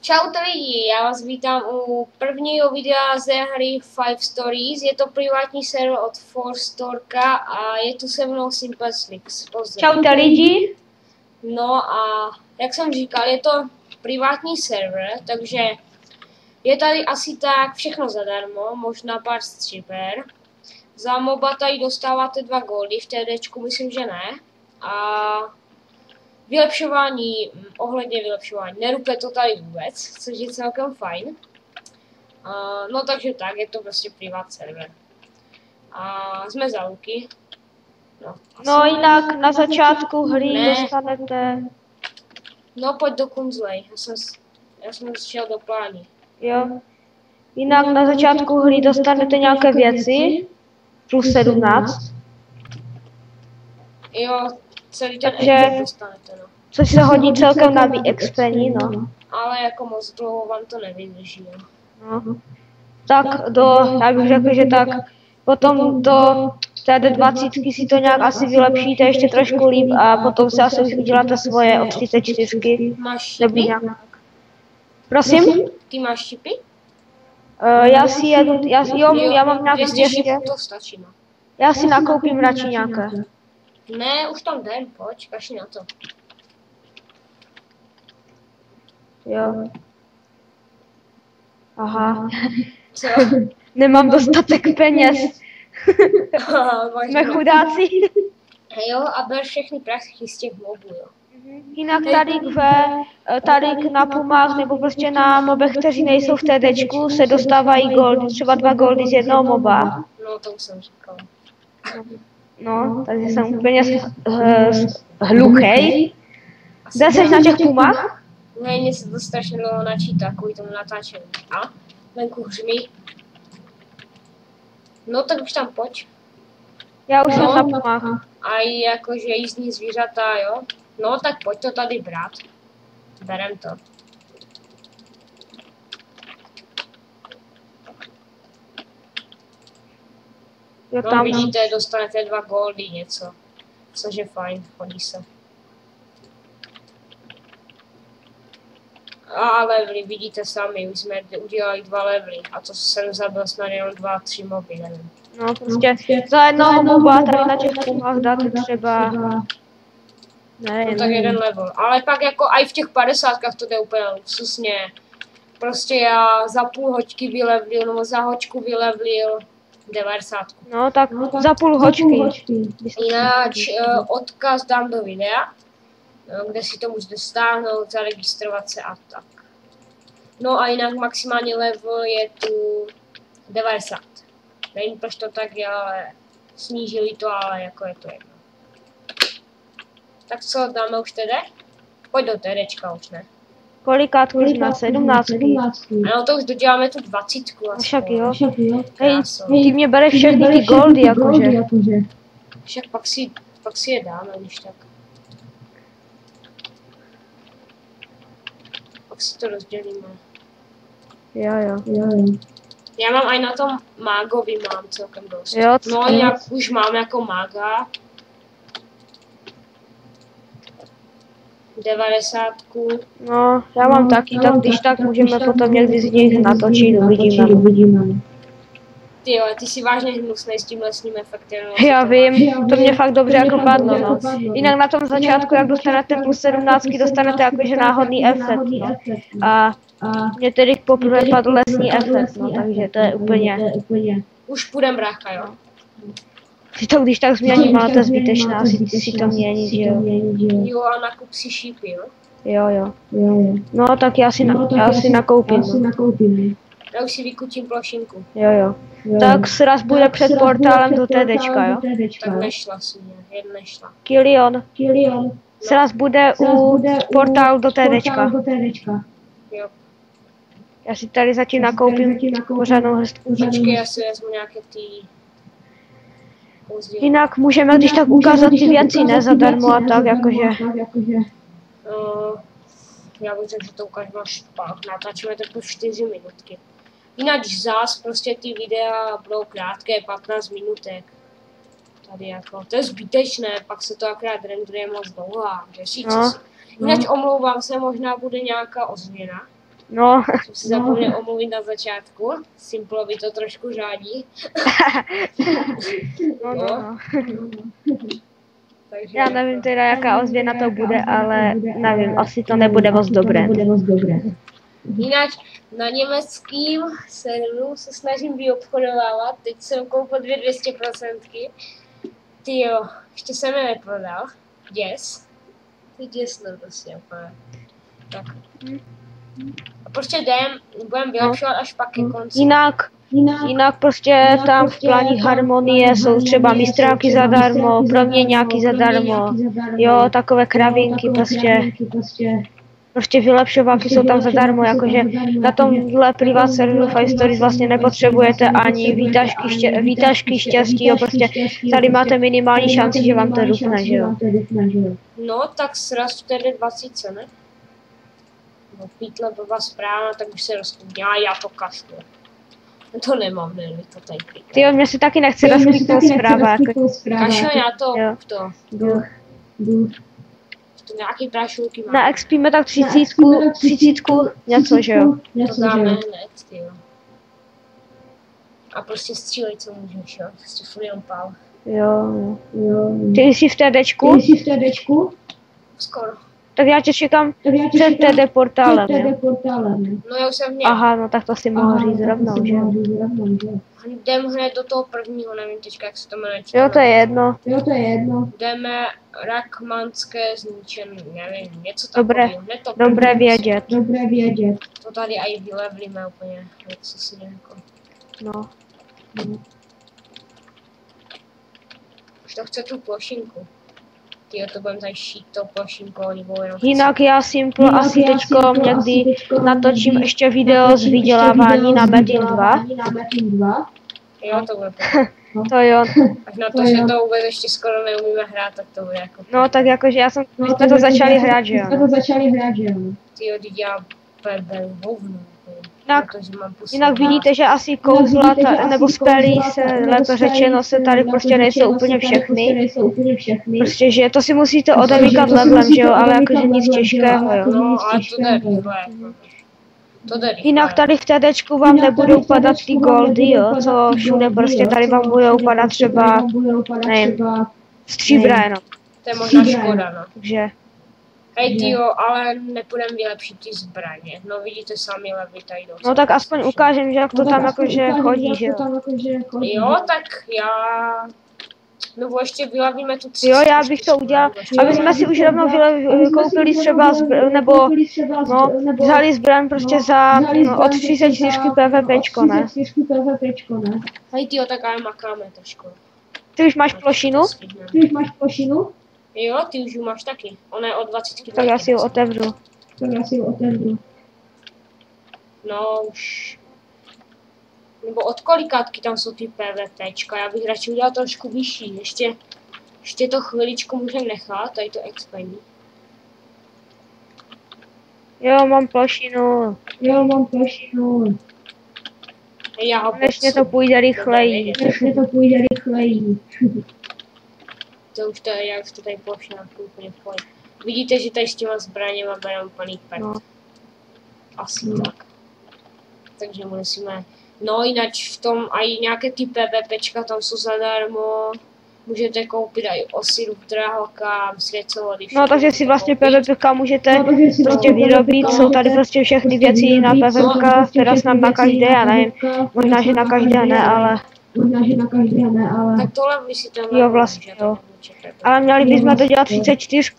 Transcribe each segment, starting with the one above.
Čaute lidi, já vás vítám u prvního videa ze hry Five Stories. Je to privátní server od Forstorka a je tu se mnou Simplesnix. Pozdrav. Čaute lidi. No a jak jsem říkal, je to privátní server, takže je tady asi tak všechno zadarmo, možná pár stříber. Za moba tady dostáváte 2 goldy, v TDčku myslím, že ne. A vylepšování, ohledně vylepšování, nerupe to tady vůbec, což je celkem fajn. No takže tak, je to prostě privát server. A jsme za Luky. No jinak na začátku hry dostanete... No pojď do kunzlej, já jsem šel do plány. Jo. Jinak na začátku hry dostanete nějaké věci, plus 17. Jo, celý ten Takže, dostanete, no. Což se hodí celkem na vyexpení, no. Ale jako moc dlouho vám to nevydrží, jo. No. Tak já bych řekl, že tak potom do té 20 si to nějak asi vylepšíte ještě trošku líp a potom si asi už uděláte svoje od 34. Máš šipy? Prosím? Ty máš šipy? Já si jedu, já mám nějak 200. To stačí, no. Já si nakoupím radši nějaké. Ne, už tam jdem, pojď, kaši na to. Jo. Aha. Co? Nemám dostatek peněz. Jsme chudáci. Jo, a ber všechny prachy z těch mobů, jo. Jinak tady na Pumách nebo prostě na mobech, kteří nejsou v TDčku, se dostávají goldy, třeba 2 goldy z jednoho moba. No, to už jsem říkal. No, takže jsem úplně hluchej. Kde jsi na těch Pumách? Ne, mně se to strašně dlouho načítá, kvůli tomu natáčení. A? Venku hřmí. No, tak už tam pojď. Já už jsem na Pumách. A jakože jízdní zvířata, jo? No, tak pojď to tady brát. Berem to. Jo, No, tam. vidíte, dostanete 2 goldy, něco. Což je fajn, hodí se. A levely, vidíte sami, už jsme udělali 2 levely. A to jsem zabil snad jenom 2-3 moby, nevím. No, prostě za jednoho moba tady na těch Pumách dáte třeba... No tak 1 level. Ale pak jako i v těch 50kách to jde úplně luxusně. Prostě já za půl hoďky vylevlil, nebo za hoďku vylevlil 90. No tak za půl hoďky. Jinak odkaz dám do videa, kde si to můžete stáhnout, zaregistrovat se a tak. No a jinak maximální level je tu 90. Nevím, proč to tak je, ale snížili to, ale jako je to jedno. Tak co, dáme už tedy? Pojď do TDčka už, ne? Kolikátku jsme? 17. Ano, to už doděláme tu 20. Však jo. Hej, ty mě bereš všechny ty goldy, jakože. Však pak si je dáme, když tak. Pak si to rozdělíme. Jo. Já mám i na tom mágovi mám celkem dost. Jo, no jak už mám jako mága. 90. No, já mám taky, tak když tak můžeme potom někdy z nich natočit, uvidíme. Ty jsi vážně hnusnej s tím lesním efektem. Já vím, to mě fakt dobře jako padlo, no. Jinak na tom začátku, jak dostanete plus 17, dostanete jakože náhodný efekt, no. A mě tedy poprvé padl lesní efekt, no, takže to je úplně... Už půjdem brácha, jo? Si to když tak změním, ale to je zbytečné, asi si to měnit, že jo. Jo, a nakup si šípy, jo? Jo. No, tak já si nakoupím, no. Já už si vykutím plošinku. Jo. Tak sraz bude před portálem do TDčka, jo? Tak nešla si mě, jen nešla. Kilion. Sraz bude u portálu do TDčka. Jo. Já si tady zatím nakoupím pořádnou hrstku. Počkej, já si vezmu nějaké ty... Jinak můžeme když tak ukázat ty věci, ne zadarmo a tak, jakože... Já bych řekl, že to ukážeme až pak, natáčíme teprve 4 minutky. Jinak zás prostě ty videa budou krátké, 15 minutek. Tady jako, to je zbytečné, pak se to akorát renduje moc dlouho a řešíte si. Jinak omlouvám se, možná bude nějaká ozměna. No, Jsem si zapomněl omluvit na začátku. Simplovi to trošku žádí. no. Takže Já nevím teda, jaká ozvěna to bude, ale nevím, asi to nebude moc dobré. jinak na německým serveru se snažím vyobchodovávat. Teď jsem koupil 200%. Tyjo, ještě jsem je neprodal. Děs. Ty děsno prostě úplně. Tak. A prostě budeme vylepšovat až pak ke konci. Jinak prostě tam v pláních harmonie jsou třeba mistráky zadarmo, proměňáky zadarmo, jo, takové kravinky prostě vylepšováky jsou tam zadarmo, jakože na tomhle privát serveru Five Stories vlastně nepotřebujete ani výtažky štěstí, jo, prostě tady máte minimální šanci, že vám to rupne, že jo. No, tak sraz tedy 20, ne? No, pítle blbá zpráva, tak už se rozklidnila, já to kašlu. To nemám, ne, to tady klikám. Tyjo, mě se taky nechce rozkliknout zpráva, jako. Kašel, já to, Jo. to nějaký prášulky mám. Na expíme tak 30 něco, že jo. To dáme hned, tyjo. A prostě střílej, co můžeš, jo. Prostě furt jenom pál. Jo. Ty jsi v TDčku? Skoro. Tak já tě čekám před TD portálem, jo. No já už jsem v něm. Aha, no tak to si mohl říct rovnou, že jo. Jdem hned do toho prvního, nevím teďka, jak se to jmenuje. Jo, to je jedno. Jdeme Rakmanské zničení, nevím, něco Dobré, takového. dobré vědět. To tady i vylevlíme úplně, něco si jako. No. Už to chce tu plošinku. Tyjo, to budeme tady šít to plošinku, oni budou jenom... Jinak já Simple asi teďko někdy natočím ještě video z vydělávání na Metin 2. Jo, to bude To jo. až na to, že to vůbec ještě skoro neumíme hrát, tak to bude jako... No tak jakože my jsme to začali hrát, že jo. Tyjo, teď já pebel hovno. Jinak vidíte, že asi kouzla nebo spely se, lépe řečeno, se tady prostě nejsou úplně všechny. Prostě, že to si musíte odemykat levelem, že jo, ale jakože nic těžkého, jo. No, ale to jde rychle. To jde rychle. Jinak tady v TDčku vám nebudou padat ty goldy, jo, co všude prostě tady vám budou padat třeba, nevím, stříbra jenom. To je možná škoda, no. Takže, Hej tyjo, ale nepůjdeme vylepšit ty zbraně. No vidíte sami levy tady dost. no tak aspoň ukážem, že jak to tam jakože chodí, že jo. Jo, tak já... No ještě vylevíme tu 3. Jo, já bych to udělal, aby jsme si už rovnou koupili třeba, nebo no, vzali zbraň prostě za od 34 PvPčko, ne? Hej tyjo, tak ale makáme trošku. Ty už máš plošinu? Jo, ty už ji máš taky. Ona je o 20 kg. Tak já si ji otevřu. No už... Nebo od kolikátky tam jsou ty PvPčka, já bych radši udělal trošku vyšší, ještě to chviličku můžeme nechat, tady to expaní. Jo, mám plošinu. Já ho Konečně to půjde rychleji. To už to je, já už to tady plošina úplně v pohodě. Vidíte, že tady s těma zbraněma bereme úplný pet. No. Asi tak. Takže musíme... No jinak v tom i nějaké ty PvPčka tam jsou zadarmo. Můžete koupit i osiru v drahokám, svěcovody. No takže si vlastně PvPK můžete prostě vyrobit, jsou tady prostě všechny věci na PvPK, teda snad na každé, já nevím, možná, že na každé ne, ale... Tak tohle myslíte, Jo, vlastně, jo. Ale měli bychom to dělat 34,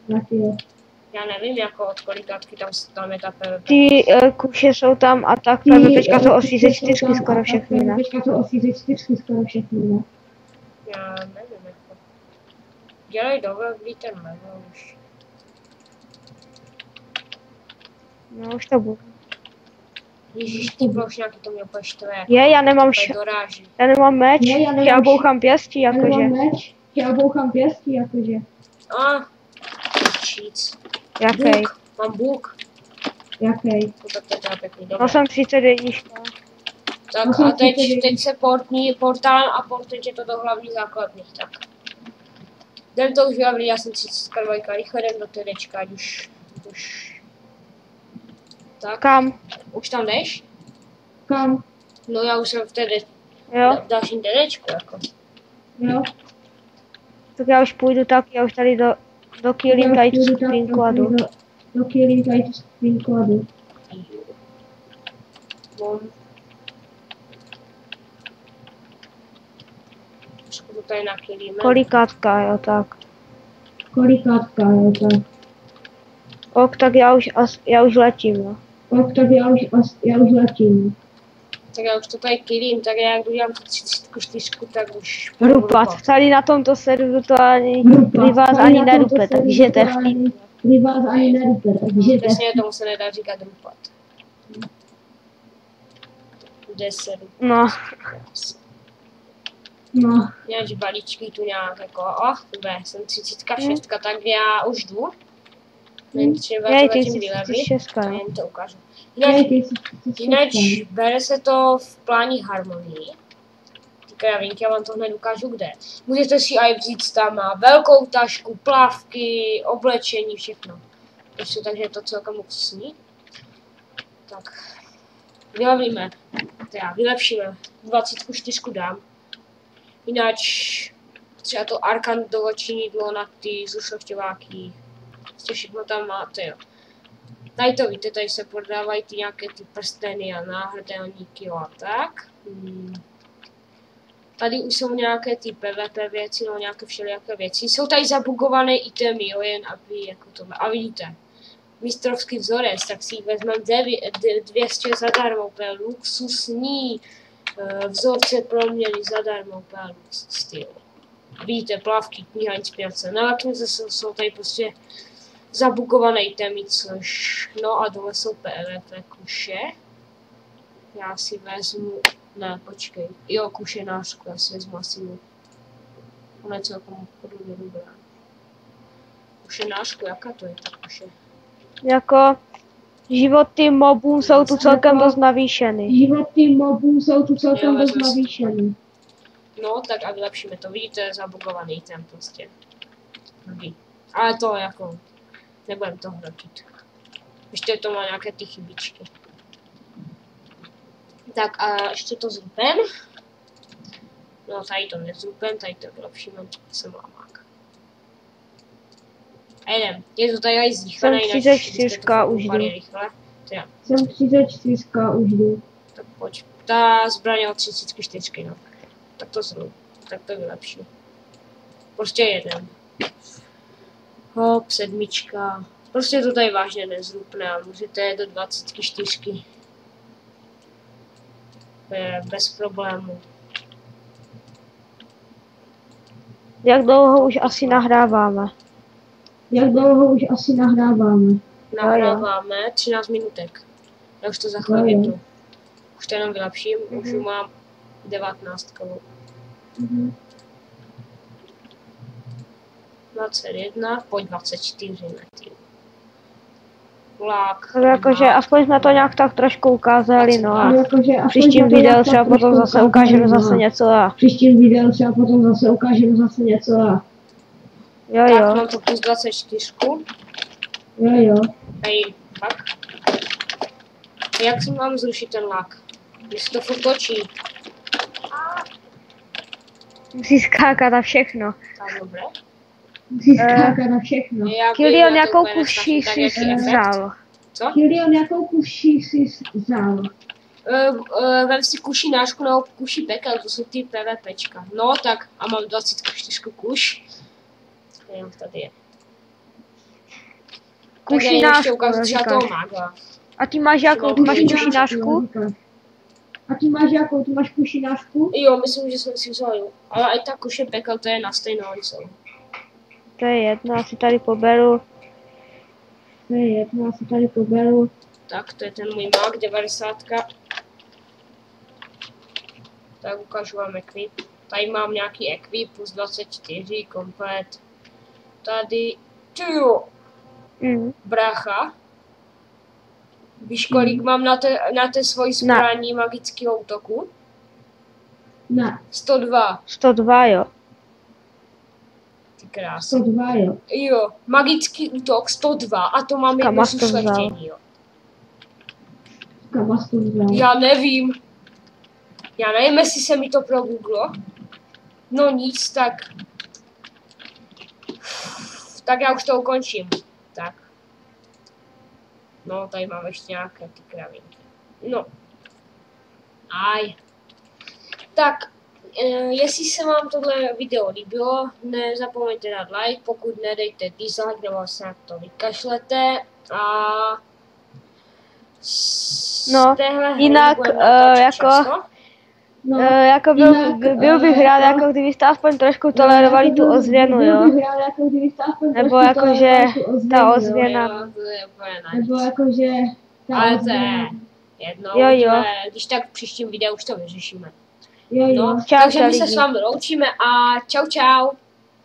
ne, jo. Já nevím, jako od kolikátky tam je ta PvP. Ty kuše jsou tam a tak PvPčka jsou o 34 skoro všechny, ne? Já nevím, jako. Dělej dobrý ten level už. No už to bude. Ježíš, ty plošňáky to mě úplně štve. Já nemám doráží. já nemám meč, já bouchám pěstí, jakože. A, číc. Jakej? Mám bůk. To tak to je pěkný, No dobré. jsem 31. Tak a teď se portálem a portujte to do hlavních základních, tak. Jdem to už vyjavili, já jsem 32, rychle jdem do TDčka, ať už Tak, Kam? už tam jdeš? Kam? No já už jsem v té Jo? v dalším DDčku, jako. Jo? Tak já už půjdu tak, já už tady do Killing tady tu skupinku a jdu. Do Killing tady tu skupinku a jdu. Bom. Trošku to tady nakylíme. Kolikátka, jo, tak. Kolikátka, jo, tak. Ok, tak já už letím, no. Ok, tak já už letím. Tak já už to tady kylím, tak já jak udělám tu 34, tak už... Hrupat. Tady na tomto serveru to ani prý vás ani nerupe, takže to je vtip. Prý vás ani nerupe, takže to je Přesně tomu se nedá říkat hrupat. 10. No, no. Nějaký balíčky tu nějak jako, jsem 36, tak já už jdu. Nevím, třeba jej, to ty zatím jsi vyleví, 36, a no. jen to ukážu. Jinak Bere se to v plání harmonii. Ty kravinky, já vám to hned ukážu kde. Můžete si aj vzít tam má velkou tašku, plavky, oblečení, všechno. Takže je to celkem luxusní. Tak, vylevíme, teda vylepšíme, 24 dám. Jinak třeba to arkandovo činidlo na ty zušlechťováky. Prostě všechno tam máte, jo. Tady to víte, tady se prodávají ty nějaké ty prsteny a náhrdelníky, jo, a tak. Tady už jsou nějaké ty PvP věci, no nějaké všelijaké věci. Jsou tady zabugované itemy, jo, jen aby jako to... A vidíte, mistrovský vzorec, tak si jich vezmeme 200 zadarmo, úplně luxusní. Vzorce proměny zadarmo, úplně luxus styl. Vidíte, plavky, kniha, inspirace. Na Laknize jsou tady prostě zabugované itemy, což... No a dole jsou PvP kuše. Já si vezmu... Ne, počkej. Jo, kušenářku, já si vezmu asi mu. Ona je celkem podobně dobrá. Kušenářku, jaká to je ta kuše? Jako životy mobů jsou tu celkem dost navýšeny. Životy mobů jsou tu celkem dost navýšeny. No, tak a vylepšíme to. Vidíte, zabugovaný ten prostě. Dobrý. Ale to jako... Nebudem to hrotit. Ještě to má nějaké ty chybičky. Tak a ještě to zrupem. No tady to nezrupem, tady to vylepšíme, jsem lamák. A jdem, je to tady zrychlené, Jsem 34 už jdu. rychle. Jsem 34 už jdu. Tak pojď, ta zbraň od 34, no. Tak to zrup, tak to vylepší. Prostě jeden. Hop, 7. Prostě to tady vážně nezrupne a můžete do 24. Bez problémů. Jak dlouho už asi nahráváme? Jak dlouho už asi nahráváme? Nahráváme 13 minutek. Já už to za chvíli vypnu. Už to jenom vylepším, už mám 19. 21, pojď 24 metry. Lák. Tak jakože aspoň jsme to nějak tak trošku ukázali, no a Jakože v příštím videu třeba potom zase ukážeme zase něco a... V příštím videu třeba potom zase ukážeme zase něco a... Jo, Tak jo. mám to plus 24. Jo. Tady, tak. Jak si mám zrušit ten lák? Když se to furt točí. Musí skákat a všechno. Tak dobré. Musí skákat na všechno. Kilion, jakou kuši jsi vzal? Co? Kilion, jakou kuši jsi vzal? Vem si kuši nášku nebo kuši pekel, to jsou ty PvPčka. No tak, a mám 24 kuš. Jenom tady je. Kuši nášku, říkáš. A ty máš jakou? Ty máš kuši nášku? A ty máš jakou? Ty máš kuši nášku? Jo, myslím, že jsem si vzal, jo. Ale i ta kuše pekel, to je na stejnou jsou. To je jedno, asi tady poberu. Tak, to je ten můj Mac 90. Tak ukážu vám equip. Tady mám nějaký equip plus 24, komplet. Tady, tyjo, brácha. Víš, kolik mám na té svoji zbraní magického útoku? Ne. 102. 102, jo. Ty krásy. 102, jo. Jo, magický útok 102 a to mám jedno zušlechtění, jo. Kam to vzal? Já nevím. Já nevím, jestli se mi to progooglo. No nic, tak... Tak já už to ukončím. Tak. No, tady mám ještě nějaké ty kravinky. No. Aj. Tak, jestli se vám tohle video líbilo, nezapomeňte dát like, pokud ne, dejte dislike, nebo se na to vykašlete. A No, jinak jako byl bych rád, jako kdybyste aspoň trošku tolerovali tu ozvěnu, jo. Nebo jakože ta ozvěna. Nebo jakože... Ale to je jedno, Jo. když tak v příštím videu už to vyřešíme. Jo. No, Čau, takže my se lidi. s vámi loučíme a čau.